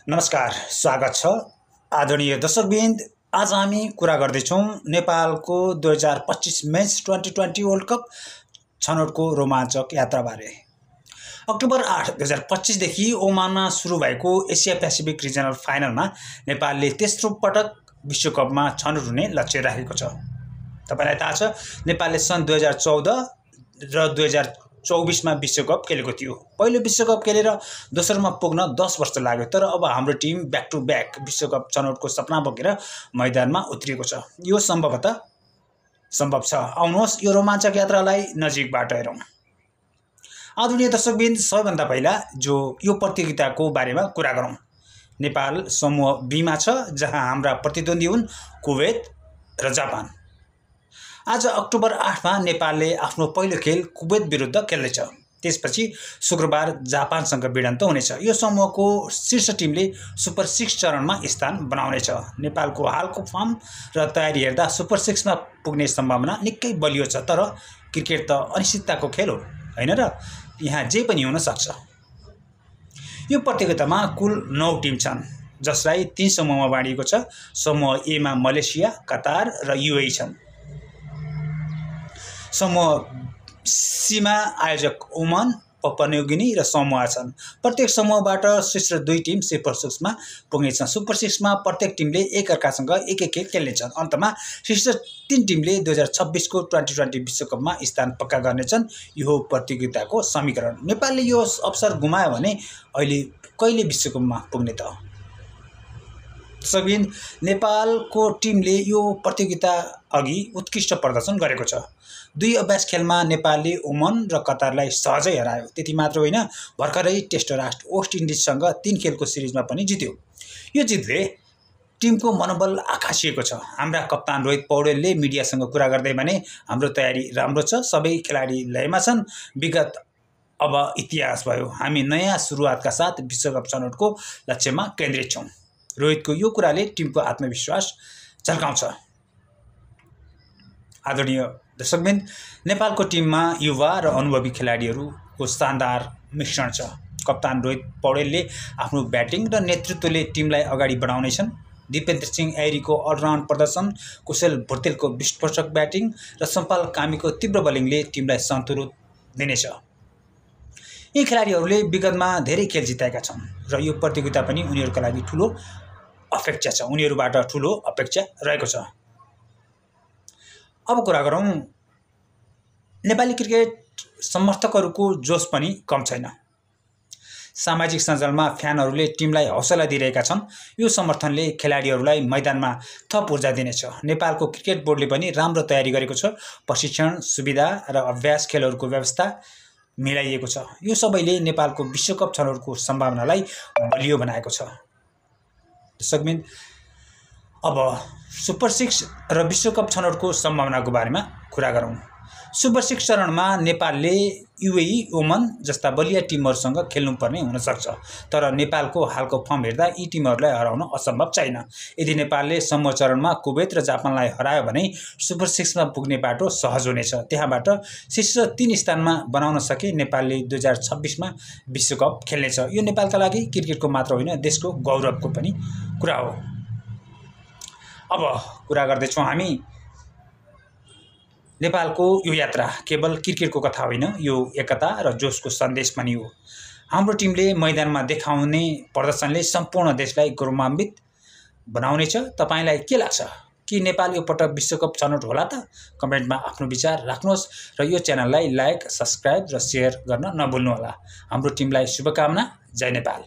नमस्कार, स्वागत छ आदरणीय दर्शकवृन्द। आज हामी कुरा गर्दैछौँ नेपालको 2025 मेन्स 2020 वर्ल्ड कप छनौटको रोमाञ्चक यात्राबारे। अक्टोबर 8, 2025 देखि ओमानमा सुरु भएको एसिया पेसिफिक रिजनल फाइनलमा नेपालले तेस्रो पटक विश्वकपमा छनौट हुने लक्ष्य राखेको छ। तपाईलाई थाहा छ, नेपालले सन् 2014 र 2024 मा विश्वकप खेलेको थियो। पहिलो विश्वकप खेलेर दोस्रोमा पुग्न 10 वर्ष लाग्यो, तर अब हाम्रो टिम ब्याक टु ब्याक विश्वकप छनौटको सपना बोकेर मैदानमा उत्रिएको छ। यो सम्भव छ। आउनुहोस् यो रोमाञ्चक यात्रालाई नजिकबाट हेरौँ। आदरणीय दर्शकवृन्द, सबैभन्दा पहिला यो प्रतियोगिताको बारेमा कुरा गरौँ। नेपाल समूह बी मा छ, जहाँ हाम्रा प्रतिद्वन्दी हुन् कुवेत र जापान। आज अक्टोबर 8 मा नेपालले आफ्नो पहिलो खेल कुवेत विरुद्ध खेल्दैछ। त्यसपछि शुक्रबार जापानसँग भिडन्त हुनेछ। यो समूहको शीर्ष टिमले सुपर 6 चरणमा स्थान बनाउनेछ। नेपालको हालको फर्म र तयारी हेर्दा सुपर 6 मा पुग्ने सम्भावना निकै बलियो छ, तर क्रिकेट त अनिश्चितताको खेल हो, हैन र? यहाँ जे पनि हुन सक्छ। यो प्रतियोगितामा कुल 9 टिम छन्, जसलाई 3 समूहमा बाँडिएको छ। समूह ए मा मलेसिया, कतार र युएई छन्। समूह सी मा आयोजक ओमान, पपुवा न्यू गिनी र समोआ छन्। प्रत्येक समूहबाट शीर्ष 2 टिम सुपर 6 मा पुग्नेछन्। सुपर 6 मा प्रत्येक टिमले एकअर्कासँग एक खेल खेल्नेछन्। अन्तमा शीर्ष 3 टिमले 2026 को 2020 विश्वकपमा स्थान पक्का गर्नेछन्। यो हो प्रतियोगिताको समीकरण। नेपालले यो अवसर गुमायो भने अहिले कहिले विश्वकपमा पुग्ने त? दर्शकवृन्द, नेपालको टिमले यो प्रतियोगिता अघि उत्कृष्ट प्रदर्शन गरेको छ। 2 अभ्यास खेलमा नेपालले ओमान र कतारलाई सहजै हरायो। त्यति मात्र होइन, भर्खरै टेस्ट राष्ट्र वेस्ट इन्डिजसँग 3 खेलको सिरिजमा पनि जित्यो। यो जितले टिमको मनोबल आकाशिएको छ। हाम्रा कप्तान रोहित पौडेलले मिडियासँग कुरा गर्दै भने, हाम्रो तयारी राम्रो छ, सबै खेलाडी लयमा छन्, विगत अब इतिहास भयो, हामी नयाँ सुरुवातका साथ विश्वकप छनौटको लक्ष्यमा केन्द्रित छौँ। रोहितको यो कुराले टिमको आत्मविश्वास झल्काउँछ। आदरणीय दर्शकवृन्द, नेपालको टिममा युवा र अनुभवी खेलाडीहरूको शानदार मिश्रण छ। कप्तान रोहित पौडेलले आफ्नो ब्याटिङ र नेतृत्वले टिमलाई अगाडि बढाउनेछन्। दिपेन्द्र सिंह ऐरीको अलराउन्ड प्रदर्शन, कुशल भुर्तेलको विस्फोटक ब्याटिङ र सम्पाल कामीको तीव्र बलिङले टिमलाई सन्तुलन दिनेछ। यी खेलाडीहरूले विगतमा धेरै खेल जिताएका छन् र यो प्रतियोगिता पनि उनीहरूका लागि ठूलो अपेक्षा छ। उनीहरूबाट ठूलो अपेक्षा रहेको छ। अब कुरा गरौँ नेपाली क्रिकेट समर्थकहरूको जोश पनि कम छैन। सामाजिक सञ्जालमा फ्यानहरूले टिमलाई हौसला दिइरहेका छन्। यो समर्थनले खेलाडीहरूलाई मैदानमा थप ऊर्जा दिनेछ। नेपालको क्रिकेट बोर्डले पनि राम्रो तयारी गरेको छ। प्रशिक्षण, सुविधा र अभ्यास खेलहरूको व्यवस्था मिलाइएको छ। यो सबैले नेपालको विश्वकप छनौटको सम्भावनालाई बलियो बनाएको छ। दर्शकवृन्द, अब सुपर 6 र विश्वकप छनौटको सम्भावनाको बारेमा कुरा गरौँ। सुपर 6 चरणमा नेपालले युएई, ओमान जस्ता बलिया टिमहरूसँग खेल्नुपर्ने हुन सक्छ, तर नेपालको हालको फर्म हेर्दा यी टिमहरूलाई हराउन असम्भव छैन। यदि नेपालले समूह चरणमा कुवेत र जापानलाई हरायो भने सुपर 6 मा पुग्ने बाटो सहज हुनेछ। त्यहाँबाट शीर्ष 3 स्थानमा बनाउन सके नेपालले 2026 मा विश्वकप खेल्नेछ। यो नेपालका लागि क्रिकेटको मात्र होइन, देशको गौरवको पनि कुरा हो। अब कुरा गर्दैछौँ हामी नेपालको यो यात्रा केवल क्रिकेटको कथा होइन, यो एकता र जोशको सन्देश पनि हो। हाम्रो टिमले मैदानमा देखाउने प्रदर्शनले सम्पूर्ण देशलाई गौरवान्वित बनाउनेछ। तपाईलाई के लाग्छ कि नेपाल यो पटक विश्वकप छनौट होला त? कमेन्टमा आफ्नो विचार राख्नुहोस् र यो च्यानललाई लाइक, सब्स्क्राइब र सेयर गर्न नभुल्नुहोला। हाम्रो टिमलाई शुभकामना। जय नेपाल।